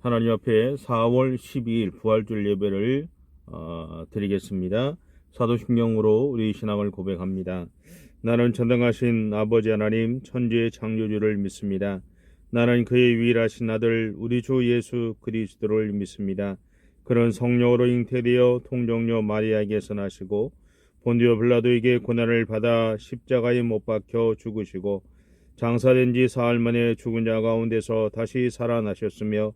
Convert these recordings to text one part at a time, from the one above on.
하나님 앞에 4월 12일 부활절 예배를 드리겠습니다. 사도신경으로 우리 신앙을 고백합니다. 나는 전능하신 아버지 하나님 천지의 창조주를 믿습니다. 나는 그의 유일하신 아들 우리 주 예수 그리스도를 믿습니다. 그는 성령으로 잉태되어 통정녀 마리아에게서 나시고 본디오 빌라도에게 고난을 받아 십자가에 못 박혀 죽으시고 장사된 지 사흘 만에 죽은 자 가운데서 다시 살아나셨으며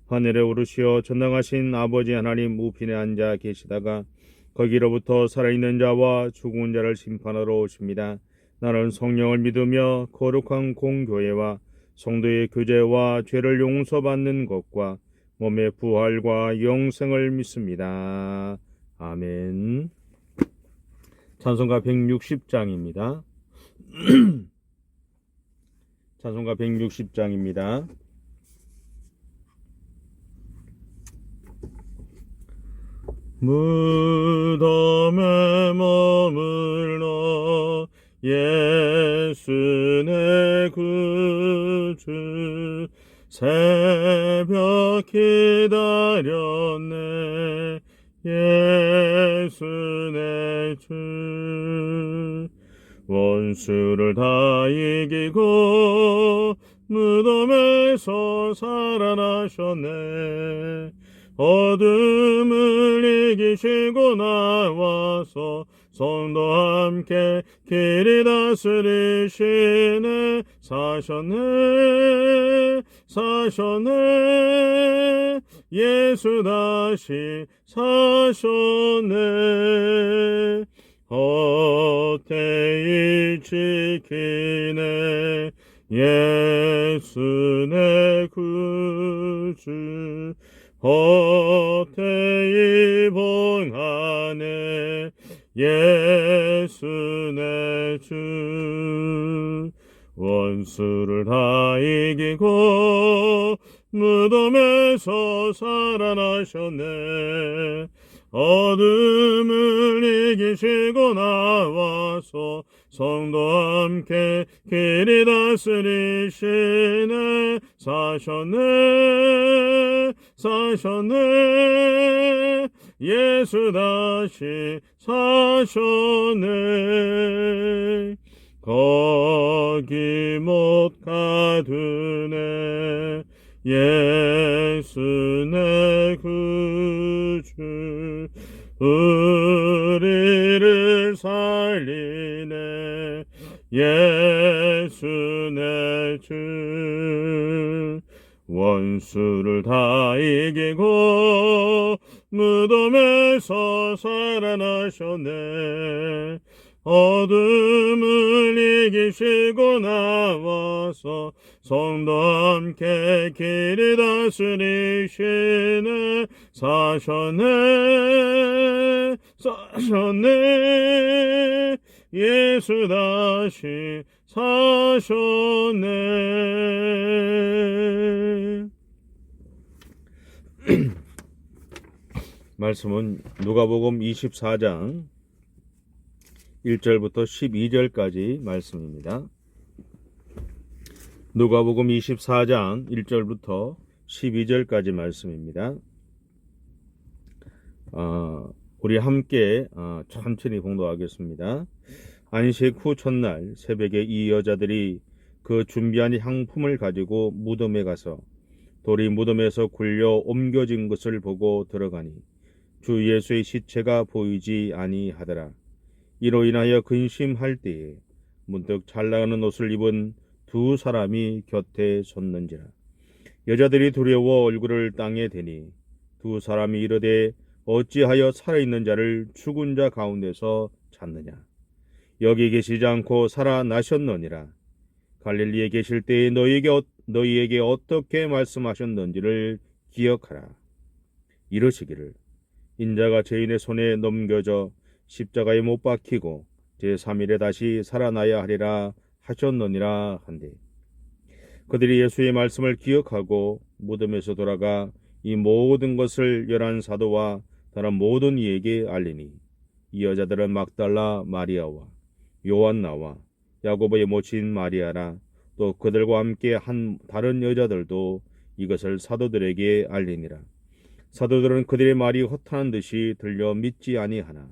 하늘에 오르시어 전능하신 아버지 하나님 우편에 앉아 계시다가 거기로부터 살아있는 자와 죽은 자를 심판하러 오십니다. 나는 성령을 믿으며 거룩한 공교회와 성도의 교제와 죄를 용서받는 것과 몸의 부활과 영생을 믿습니다. 아멘. 찬송가 160장입니다. 찬송가 160장입니다. 무덤에 머물러 예수 내 구주 새벽 기다렸네 예수 내 주 원수를 다 이기고 무덤에서 살아나셨네 어둠을 이기시고 나와서 성도와 함께 길이 다스리시네 사셨네 예수 다시 사셨네 헛되이 지키네 예수 내 구주 헛되이 봉하네 예수 내 주 원수를 다 이기고 무덤에서 살아나셨네 어둠을 이기시고 나와서 성도와 함께 길이 다스리시네 사셨네 예수 다시 사셨네 거기 못 가두네 예수 내 구주 우리를 살리네 예수 내 주 원수를 다 이기고 무덤에서 살아나셨네 어둠을 이기시고 나와서 성도와 함께 길이 다스리시네 사셨네 예수 다시 사셨네 말씀은 누가복음 24장 1절부터 12절까지 말씀입니다. 누가복음 24장 1절부터 12절까지 말씀입니다. 우리 함께 천천히 봉독하겠습니다. 안식 후 첫날 새벽에 이 여자들이 그 준비한 향품을 가지고 무덤에 가서 돌이 무덤에서 굴려 옮겨진 것을 보고 들어가니 주 예수의 시체가 보이지 아니하더라. 이로 인하여 근심할 때에 문득 잘 나가는 옷을 입은 두 사람이 곁에 섰는지라. 여자들이 두려워 얼굴을 땅에 대니 두 사람이 이르되 어찌하여 살아있는 자를 죽은 자 가운데서 찾느냐. 여기 계시지 않고 살아나셨느니라. 갈릴리에 계실 때에 너희에게 어떻게 말씀하셨는지를 기억하라. 이르시기를 인자가 죄인의 손에 넘겨져 십자가에 못 박히고 제3일에 다시 살아나야 하리라 하셨느니라 한데 그들이 예수의 말씀을 기억하고 무덤에서 돌아가 이 모든 것을 11사도와 다른 모든 이에게 알리니 이 여자들은 막달라 마리아와 요한나와 야고보의 모친 마리아라 또 그들과 함께 한 다른 여자들도 이것을 사도들에게 알리니라. 사도들은 그들의 말이 허탄한 듯이 들려 믿지 아니하나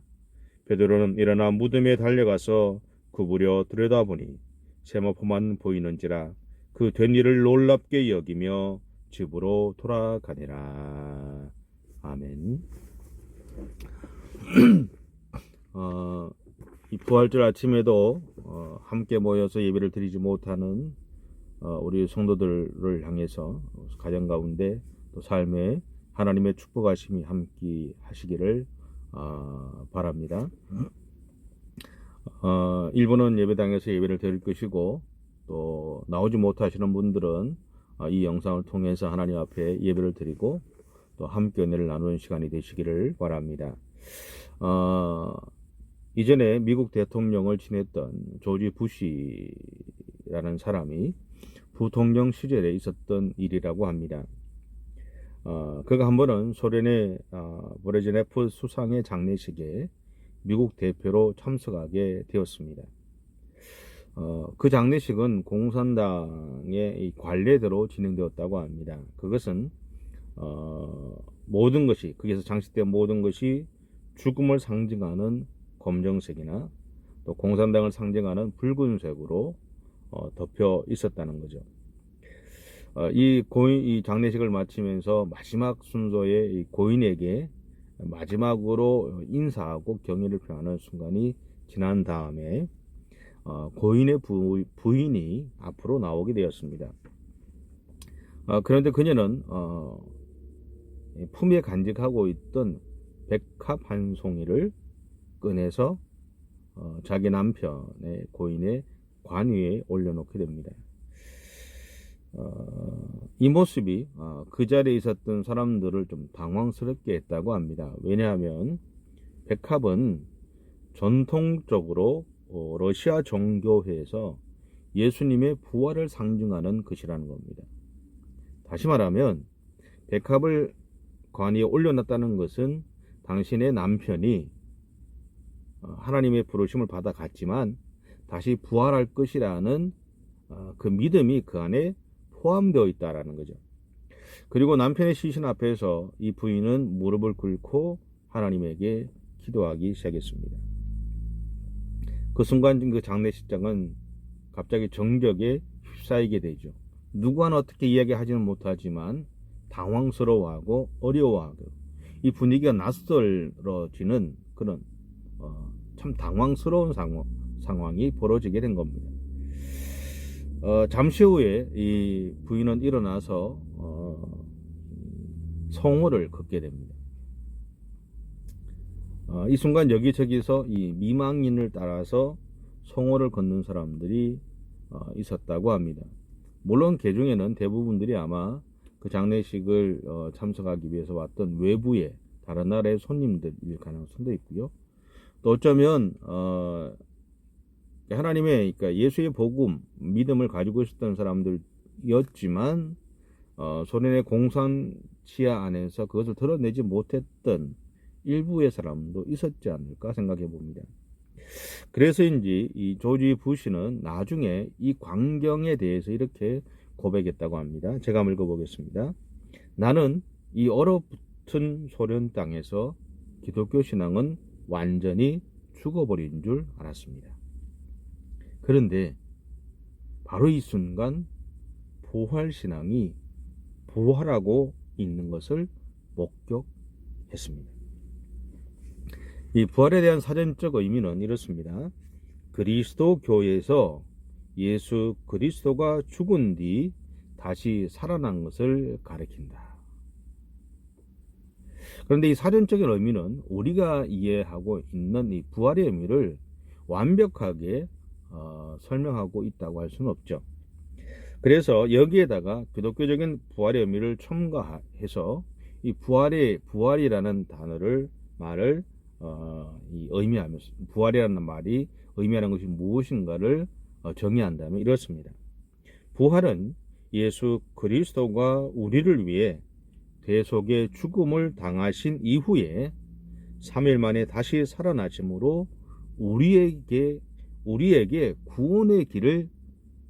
베드로는 일어나 무덤에 달려가서 굽으려 들여다보니 세마포만 보이는지라 그 된 일을 놀랍게 여기며 집으로 돌아가니라. 아멘. 이 부활절 아침에도 함께 모여서 예배를 드리지 못하는 우리 성도들을 향해서 가정 가운데 또 삶에 하나님의 축복하심이 함께 하시기를 바랍니다. 일부는 예배당에서 예배를 드릴 것이고 또 나오지 못하시는 분들은 이 영상을 통해서 하나님 앞에 예배를 드리고 또 함께 은혜를 나누는 시간이 되시기를 바랍니다. 이전에 미국 대통령을 지냈던 조지 부시라는 사람이 부통령 시절에 있었던 일이라고 합니다. 그가 한 번은 소련의 브레즈네프 수상의 장례식에 미국 대표로 참석하게 되었습니다. 그 장례식은 공산당의 관례대로 진행되었다고 합니다. 그것은 모든 것이 거기서 장식된 모든 것이 죽음을 상징하는 검정색이나 또 공산당을 상징하는 붉은색으로 덮여 있었다는 거죠. 이 장례식을 마치면서 마지막 순서에 이 고인에게 마지막으로 인사하고 경의를 표하는 순간이 지난 다음에 고인의 부인이 앞으로 나오게 되었습니다. 그런데 그녀는 품에 간직하고 있던 백합 한 송이를 꺼내서 자기 남편의 고인의 관 위에 올려놓게 됩니다. 이 모습이 그 자리에 있었던 사람들을 좀 당황스럽게 했다고 합니다. 왜냐하면 백합은 전통적으로 러시아 종교회에서 예수님의 부활을 상징하는 것이라는 겁니다. 다시 말하면 백합을 관 위에 올려놨다는 것은 당신의 남편이 하나님의 부르심을 받아갔지만 다시 부활할 것이라는 그 믿음이 그 안에 포함되어 있다라는 거죠. 그리고 남편의 시신 앞에서 이 부인은 무릎을 꿇고 하나님에게 기도하기 시작했습니다. 그 순간 그 장례식장은 갑자기 정적에 휩싸이게 되죠. 누구 하나 어떻게 이야기하지는 못하지만 당황스러워하고 어려워하고 이 분위기가 낯설어지는 그런 참 당황스러운 상황이 벌어지게 된 겁니다. 잠시 후에 이 부인은 일어나서 성호를 걷게 됩니다. 이 순간 여기저기서 이 미망인을 따라서 성호를 걷는 사람들이 있었다고 합니다. 물론 그 중에는 대부분들이 아마 그 장례식을 참석하기 위해서 왔던 외부의 다른 나라의 손님들일 가능성도 있고요. 또 어쩌면 하나님의 그러니까 예수의 복음 믿음을 가지고 있었던 사람들이었지만 소련의 공산 치하 안에서 그것을 드러내지 못했던 일부의 사람도 있었지 않을까 생각해 봅니다. 그래서인지 이 조지 부시는 나중에 이 광경에 대해서 이렇게 고백했다고 합니다. 제가 한번 읽어보겠습니다. 나는 이 얼어붙은 소련 땅에서 기독교 신앙은 완전히 죽어버린 줄 알았습니다. 그런데 바로 이 순간 부활신앙이 부활하고 있는 것을 목격했습니다. 이 부활에 대한 사전적 의미는 이렇습니다. 그리스도 교회에서 예수 그리스도가 죽은 뒤 다시 살아난 것을 가리킨다. 그런데 이 사전적인 의미는 우리가 이해하고 있는 이 부활의 의미를 완벽하게 설명하고 있다고 할 수는 없죠. 그래서 여기에다가 기독교적인 부활의 의미를 첨가해서 이 부활이라는 말을 의미하면서 부활이라는 말이 의미하는 것이 무엇인가를 정의한다면 이렇습니다. 부활은 예수 그리스도가 우리를 위해 대속의 죽음을 당하신 이후에 3일 만에 다시 살아나심으로 우리에게 구원의 길을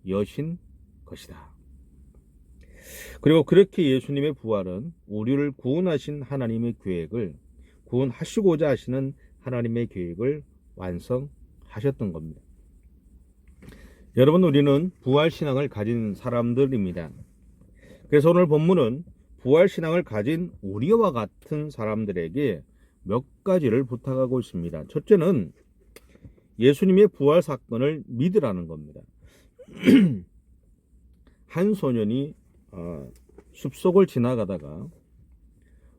여신 것이다. 그리고 그렇게 예수님의 부활은 우리를 구원하신 하나님의 계획을, 구원하시고자 하시는 하나님의 계획을 완성하셨던 겁니다. 여러분, 우리는 부활신앙을 가진 사람들입니다. 그래서 오늘 본문은 부활신앙을 가진 우리와 같은 사람들에게 몇 가지를 부탁하고 있습니다. 첫째는 예수님의 부활 사건을 믿으라는 겁니다. 한 소년이 숲속을 지나가다가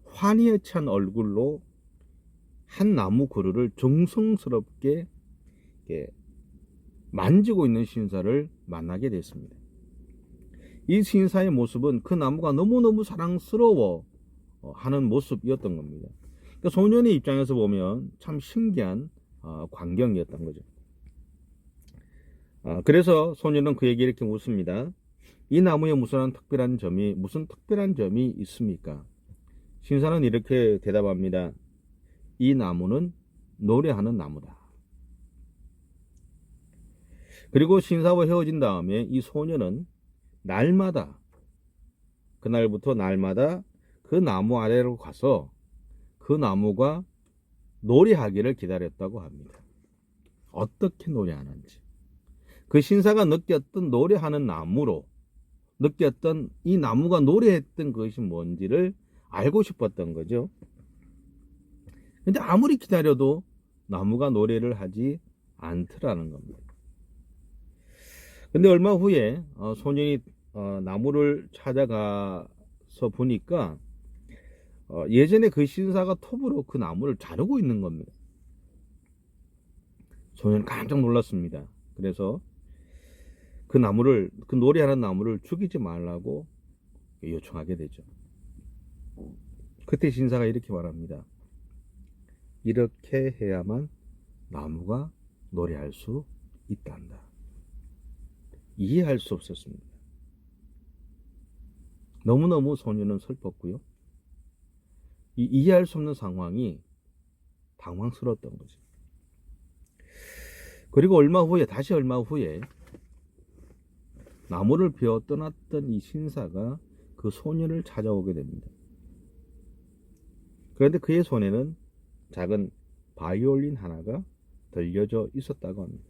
환희에 찬 얼굴로 한 나무 그루를 정성스럽게 만지고 있는 신사를 만나게 됐습니다. 이 신사의 모습은 그 나무가 너무너무 사랑스러워 하는 모습이었던 겁니다. 그러니까 소년의 입장에서 보면 참 신기한 광경이었던 거죠. 그래서 소년은 그에게 이렇게 묻습니다. 이 나무에 무슨 특별한 점이 있습니까? 신사는 이렇게 대답합니다. 이 나무는 노래하는 나무다. 그리고 신사와 헤어진 다음에 이 소년은 그날부터 날마다 그 나무 아래로 가서 그 나무가 노래하기를 기다렸다고 합니다. 어떻게 노래하는지. 그 신사가 느꼈던 노래하는 나무로 느꼈던 이 나무가 노래했던 것이 뭔지를 알고 싶었던 거죠. 근데 아무리 기다려도 나무가 노래를 하지 않더라는 겁니다. 근데 얼마 후에 소년이 나무를 찾아가서 보니까 예전에 그 신사가 톱으로 그 나무를 자르고 있는 겁니다. 소년은 깜짝 놀랐습니다. 그래서 그 노래하는 나무를 죽이지 말라고 요청하게 되죠. 그때 신사가 이렇게 말합니다. 이렇게 해야만 나무가 노래할 수 있단다. 이해할 수 없었습니다. 너무너무 소년은 슬펐고요. 이해할 수 없는 상황이 당황스러웠던 거죠. 그리고 다시 얼마 후에 나무를 베어 떠났던 이 신사가 그 소년을 찾아오게 됩니다. 그런데 그의 손에는 작은 바이올린 하나가 들려져 있었다고 합니다.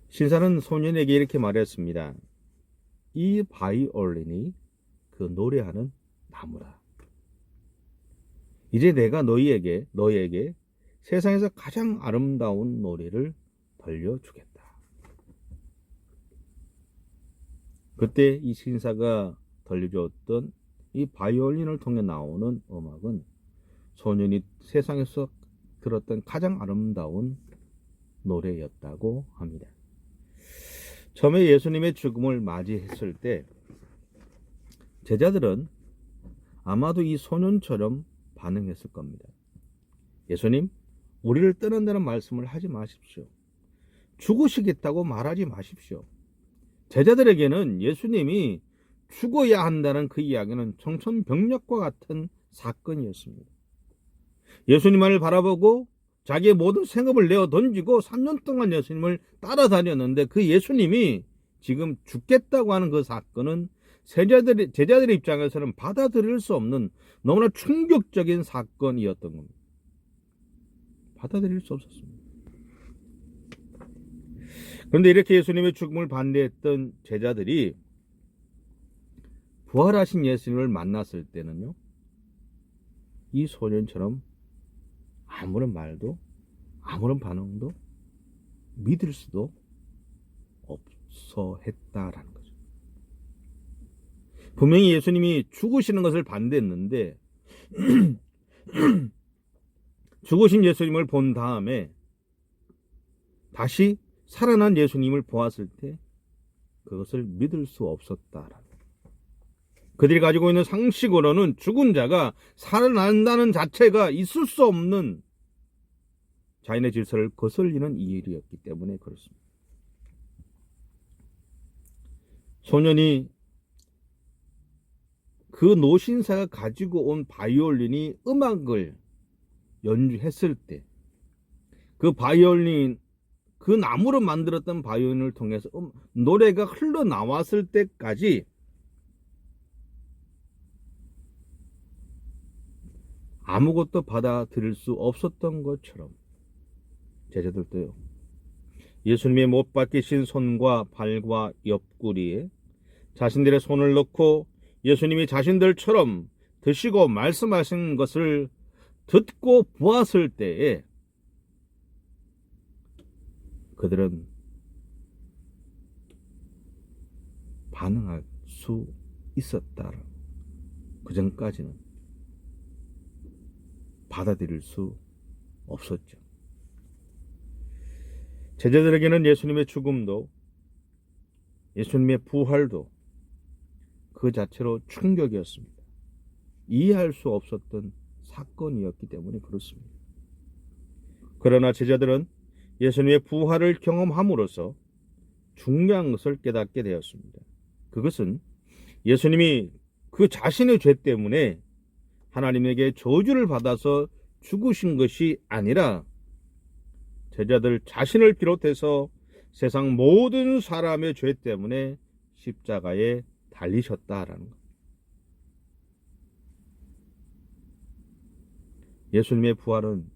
신사는 소년에게 이렇게 말했습니다. 이 바이올린이 그 노래하는 나무라. 이제 내가 너희에게 세상에서 가장 아름다운 노래를 들려주겠다. 그때 이 신사가 들려줬던 이 바이올린을 통해 나오는 음악은 소년이 세상에서 들었던 가장 아름다운 노래였다고 합니다. 처음에 예수님의 죽음을 맞이했을 때 제자들은 아마도 이 소년처럼 반응했을 겁니다. 예수님, 우리를 떠난다는 말씀을 하지 마십시오. 죽으시겠다고 말하지 마십시오. 제자들에게는 예수님이 죽어야 한다는 그 이야기는 청천벽력과 같은 사건이었습니다. 예수님만을 바라보고 자기의 모든 생업을 내어 던지고 3년 동안 예수님을 따라다녔는데 그 예수님이 지금 죽겠다고 하는 그 사건은 제자들의 입장에서는 받아들일 수 없는 너무나 충격적인 사건이었던 겁니다. 받아들일 수 없었습니다. 그런데 이렇게 예수님의 죽음을 반대했던 제자들이 부활하신 예수님을 만났을 때는요, 이 소년처럼 아무런 말도 아무런 반응도 믿을 수도 없어 했다라는 거죠. 분명히 예수님이 죽으시는 것을 반대했는데 죽으신 예수님을 본 다음에 다시 살아난 예수님을 보았을 때 그것을 믿을 수 없었다라는 거죠. 그들이 가지고 있는 상식으로는 죽은 자가 살아난다는 자체가 있을 수 없는 자연의 질서를 거슬리는 일이었기 때문에 그렇습니다. 소년이 그 노신사가 가지고 온 바이올린이 음악을 연주했을 때 그 바이올린, 그 나무로 만들었던 바이올린을 통해서 노래가 흘러나왔을 때까지 아무것도 받아들일 수 없었던 것처럼 제자들도요, 예수님의 못 박히신 손과 발과 옆구리에 자신들의 손을 넣고 예수님이 자신들처럼 드시고 말씀하신 것을 듣고 보았을 때에 그들은 반응할 수 있었다. 그 전까지는 받아들일 수 없었죠. 제자들에게는 예수님의 죽음도 예수님의 부활도 그 자체로 충격이었습니다. 이해할 수 없었던 사건이었기 때문에 그렇습니다. 그러나 제자들은 예수님의 부활을 경험함으로써 중요한 것을 깨닫게 되었습니다. 그것은 예수님이 그 자신의 죄 때문에 하나님에게 저주를 받아서 죽으신 것이 아니라 제자들 자신을 비롯해서 세상 모든 사람의 죄 때문에 십자가에 달리셨다라는 것. 예수님의 부활은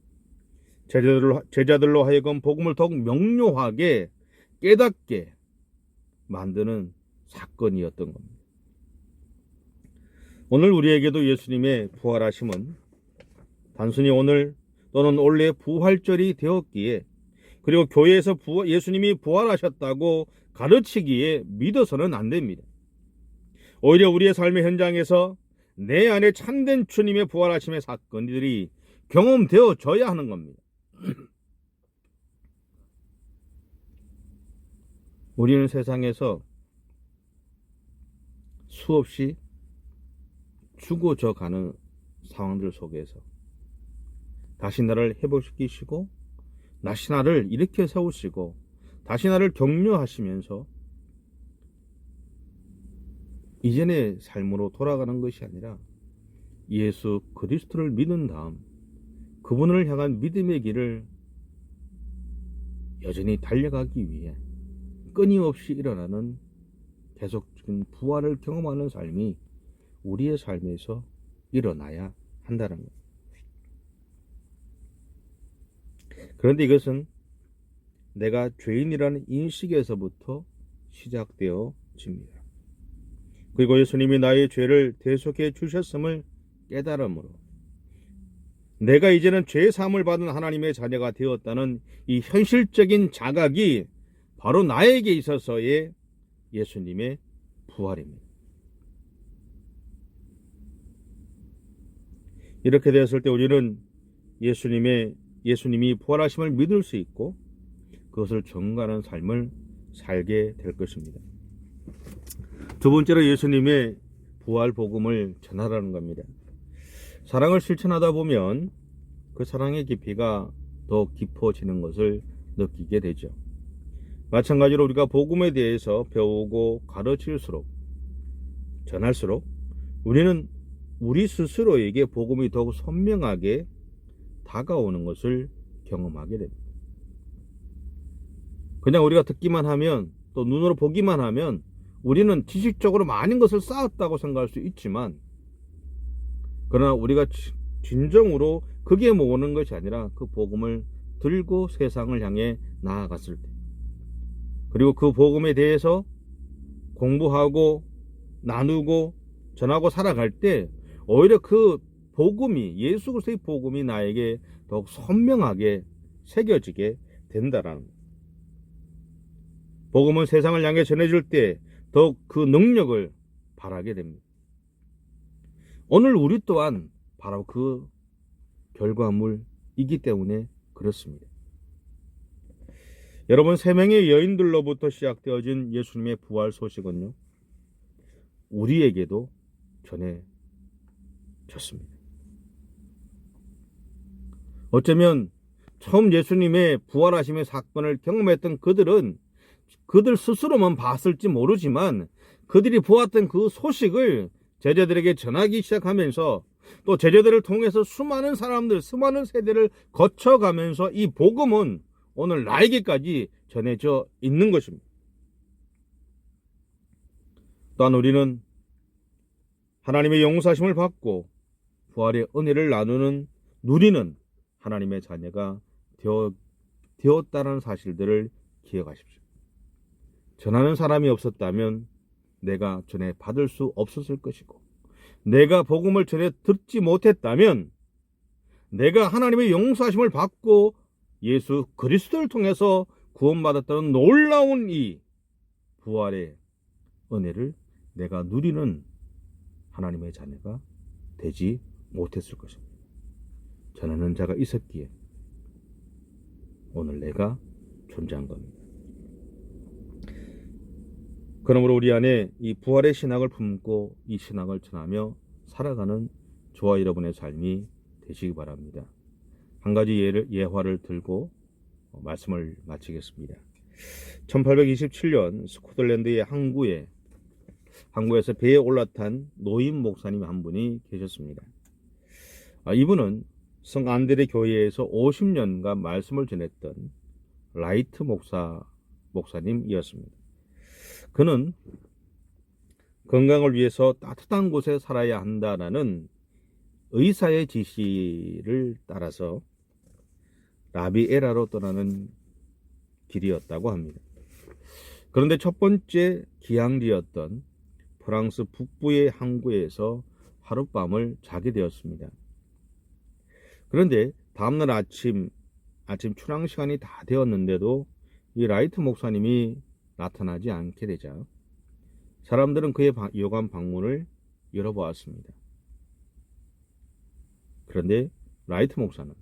제자들로 하여금 복음을 더욱 명료하게 깨닫게 만드는 사건이었던 겁니다. 오늘 우리에게도 예수님의 부활하심은 단순히 오늘 또는 원래 부활절이 되었기에, 그리고 교회에서 예수님이 부활하셨다고 가르치기에 믿어서는 안 됩니다. 오히려 우리의 삶의 현장에서 내 안에 참된 주님의 부활하심의 사건들이 경험되어져야 하는 겁니다. 우리는 세상에서 수없이 죽어져 가는 상황들 속에서 다시 나를 회복시키시고 다시 나를 일으켜 세우시고 다시 나를 격려하시면서 이전의 삶으로 돌아가는 것이 아니라 예수 그리스도를 믿은 다음 그분을 향한 믿음의 길을 여전히 달려가기 위해 끊임없이 일어나는 계속적인 부활을 경험하는 삶이 우리의 삶에서 일어나야 한다는 것. 그런데 이것은 내가 죄인이라는 인식에서부터 시작되어집니다. 그리고 예수님이 나의 죄를 대속해 주셨음을 깨달음으로 내가 이제는 죄 사함을 받은 하나님의 자녀가 되었다는 이 현실적인 자각이 바로 나에게 있어서의 예수님의 부활입니다. 이렇게 되었을 때 우리는 예수님이 부활하심을 믿을 수 있고 그것을 전가하는 삶을 살게 될 것입니다. 두 번째로 예수님의 부활 복음을 전하라는 겁니다. 사랑을 실천하다 보면 그 사랑의 깊이가 더 깊어지는 것을 느끼게 되죠. 마찬가지로 우리가 복음에 대해서 배우고 가르칠수록, 전할수록 우리는 우리 스스로에게 복음이 더욱 선명하게 다가오는 것을 경험하게 됩니다. 그냥 우리가 듣기만 하면, 또 눈으로 보기만 하면 우리는 지식적으로 많은 것을 쌓았다고 생각할 수 있지만, 그러나 우리가 진정으로 거기에 모으는 것이 아니라 그 복음을 들고 세상을 향해 나아갔을 때, 그리고 그 복음에 대해서 공부하고 나누고 전하고 살아갈 때 오히려 그 복음이, 예수 그리스도의 복음이 나에게 더욱 선명하게 새겨지게 된다라는 거예요. 복음은 세상을 향해 전해질 때 더욱 그 능력을 발하게 됩니다. 오늘 우리 또한 바로 그 결과물이기 때문에 그렇습니다. 여러분, 세 명의 여인들로부터 시작되어진 예수님의 부활 소식은요, 우리에게도 전해졌습니다. 어쩌면 처음 예수님의 부활하심의 사건을 경험했던 그들 스스로만 봤을지 모르지만 그들이 보았던 그 소식을 제자들에게 전하기 시작하면서 또 제자들을 통해서 수많은 사람들, 수많은 세대를 거쳐가면서 이 복음은 오늘 나에게까지 전해져 있는 것입니다. 또한 우리는 하나님의 용서하심을 받고 부활의 은혜를 누리는 하나님의 자녀가 되었다는 사실들을 기억하십시오. 전하는 사람이 없었다면 내가 전해 받을 수 없었을 것이고, 내가 복음을 전해 듣지 못했다면 내가 하나님의 용서하심을 받고 예수 그리스도를 통해서 구원받았다는 놀라운 이 부활의 은혜를 내가 누리는 하나님의 자녀가 되지 못했을 것입니다. 전하는 자가 있었기에 오늘 내가 존재한 겁니다. 그러므로 우리 안에 이 부활의 신앙을 품고 이 신앙을 전하며 살아가는 저와 여러분의 삶이 되시기 바랍니다. 한 가지 예화를 들고 말씀을 마치겠습니다. 1827년 스코틀랜드의 항구에서 배에 올라탄 노인 목사님 한 분이 계셨습니다. 이분은 성 안드레 교회에서 50년간 말씀을 전했던 라이트 목사님이었습니다. 그는 건강을 위해서 따뜻한 곳에 살아야 한다는 의사의 지시를 따라서 라비에라로 떠나는 길이었다고 합니다. 그런데 첫 번째 기항지였던 프랑스 북부의 항구에서 하룻밤을 자게 되었습니다. 그런데 다음날 아침 출항 시간이 다 되었는데도 이 라이트 목사님이 나타나지 않게 되자 사람들은 그의 여관 방문을 열어보았습니다. 그런데 라이트 목사는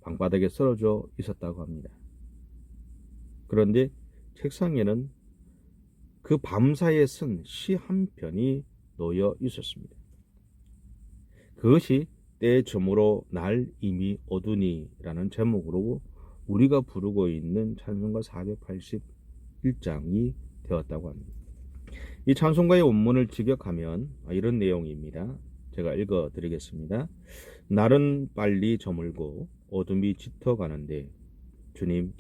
방바닥에 쓰러져 있었다고 합니다. 그런데 책상에는 그 밤사이에 쓴 시 한 편이 놓여 있었습니다. 그것이 때의 저물어 날 이미 어두니라는 제목으로 우리가 부르고 있는 찬송가 481장이 되었다고 합니다. 이 찬송가의 원문을 직역하면 이런 내용입니다. 제가 읽어드리겠습니다. 날은 빨리 저물고 어둠이 짙어가는데 주님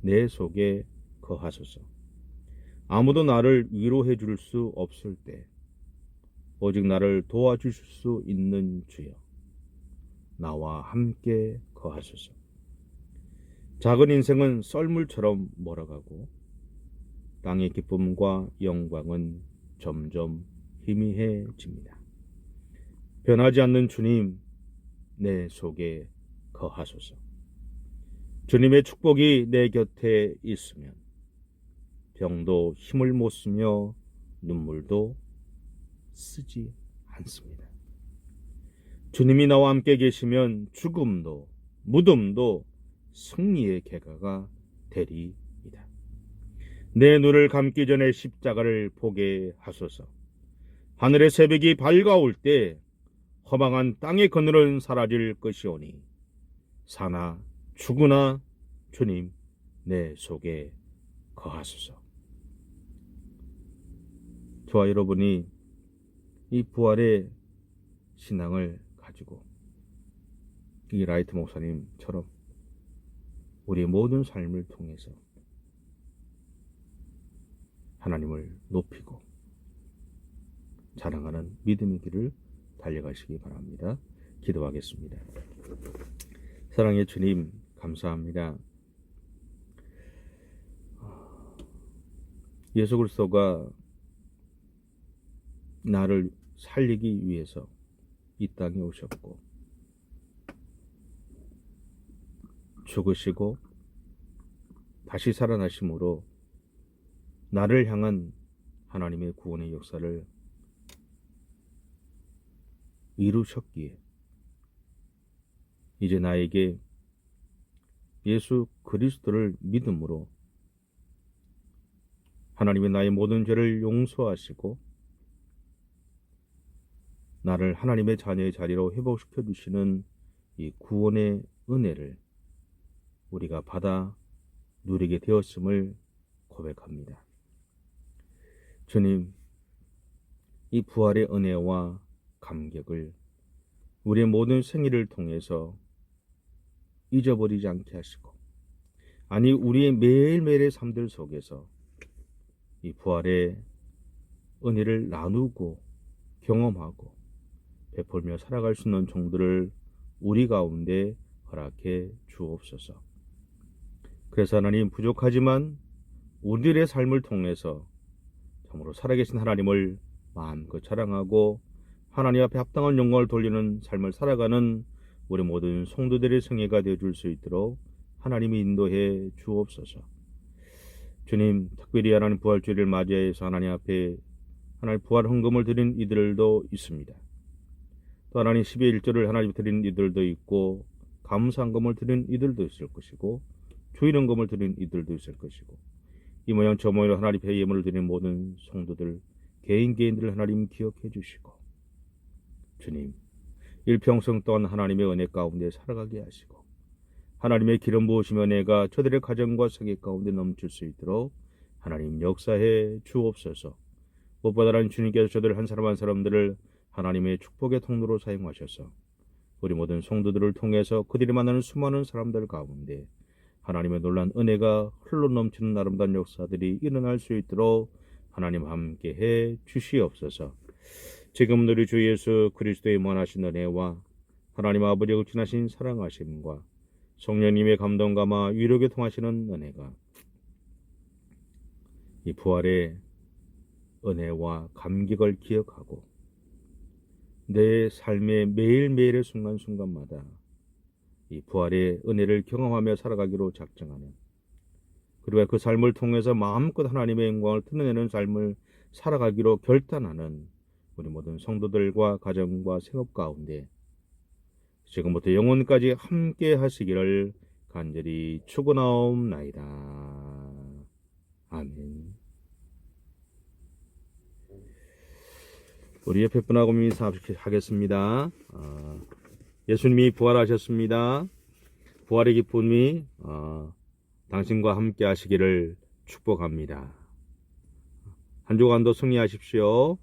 내 속에 거하소서. 아무도 나를 위로해 줄 수 없을 때 오직 나를 도와주실 수 있는 주여 나와 함께 거하소서. 작은 인생은 썰물처럼 멀어가고 땅의 기쁨과 영광은 점점 희미해집니다. 변하지 않는 주님 내 속에 거하소서. 주님의 축복이 내 곁에 있으면 병도 힘을 못 쓰며 눈물도 쓰지 않습니다. 주님이 나와 함께 계시면 죽음도 무덤도 승리의 계가가 되리이다. 내 눈을 감기 전에 십자가를 보게 하소서. 하늘의 새벽이 밝아올 때 허망한 땅의 그늘은 사라질 것이오니 사나 죽으나 주님 내 속에 거하소서. 저와 여러분이 이 부활의 신앙을 가지고 이 라이트 목사님처럼 우리의 모든 삶을 통해서 하나님을 높이고 자랑하는 믿음의 길을 달려가시기 바랍니다. 기도하겠습니다. 사랑의 주님 감사합니다. 예수 그리스도가 나를 살리기 위해서 이 땅에 오셨고 죽으시고 다시 살아나심으로 나를 향한 하나님의 구원의 역사를 이루셨기에 이제 나에게 예수 그리스도를 믿음으로 하나님의 나의 모든 죄를 용서하시고 나를 하나님의 자녀의 자리로 회복시켜 주시는 이 구원의 은혜를 우리가 받아 누리게 되었음을 고백합니다. 주님, 이 부활의 은혜와 감격을 우리의 모든 생일을 통해서 잊어버리지 않게 하시고, 아니 우리의 매일매일의 삶들 속에서 이 부활의 은혜를 나누고 경험하고 베풀며 살아갈 수 있는 종들을 우리 가운데 허락해 주옵소서. 그래서 하나님, 부족하지만 우리들의 삶을 통해서 참으로 살아계신 하나님을 마음껏 자랑하고 하나님 앞에 합당한 영광을 돌리는 삶을 살아가는 우리 모든 성도들의 성회가 되어줄 수 있도록 하나님이 인도해 주옵소서. 주님, 특별히 하나님 부활주일을 맞이해서 하나님 앞에 하나님 부활 헌금을 드린 이들도 있습니다. 또 하나님 12의 1조를 하나님 드린 이들도 있고, 감사헌금을 드린 이들도 있을 것이고, 주일헌금을 드린 이들도 있을 것이고, 이 모양 저 모양으로 하나님 앞에 예물을 드린 모든 성도들 개인들을 하나님 기억해 주시고, 주님, 일평생 동안 하나님의 은혜 가운데 살아가게 하시고, 하나님의 기름 부으시며 은혜가 저들의 가정과 세계 가운데 넘칠 수 있도록 하나님 역사해 주옵소서. 무엇보다 하나님, 주님께서 저들 한 사람 한 사람들을 하나님의 축복의 통로로 사용하셔서 우리 모든 성도들을 통해서 그들이 만나는 수많은 사람들 가운데 하나님의 놀란 은혜가 흘러 넘치는 아름다운 역사들이 일어날 수 있도록 하나님 함께 해 주시옵소서. 지금 우리 주 예수 그리스도의 무한하신 은혜와 하나님 아버지의 극진하신 사랑하심과 성령님의 감동감화 위로에 통하시는 은혜가 이 부활의 은혜와 감격을 기억하고 내 삶의 매일매일의 순간순간마다 이 부활의 은혜를 경험하며 살아가기로 작정하는, 그리고 그 삶을 통해서 마음껏 하나님의 영광을 드러내는 삶을 살아가기로 결단하는 우리 모든 성도들과 가정과 생업 가운데 지금부터 영원까지 함께 하시기를 간절히 축원하옵나이다. 아멘. 우리 옆에 분하고 인사하겠습니다. 예수님이 부활하셨습니다. 부활의 기쁨이 당신과 함께 하시기를 축복합니다. 한 주간도 승리하십시오.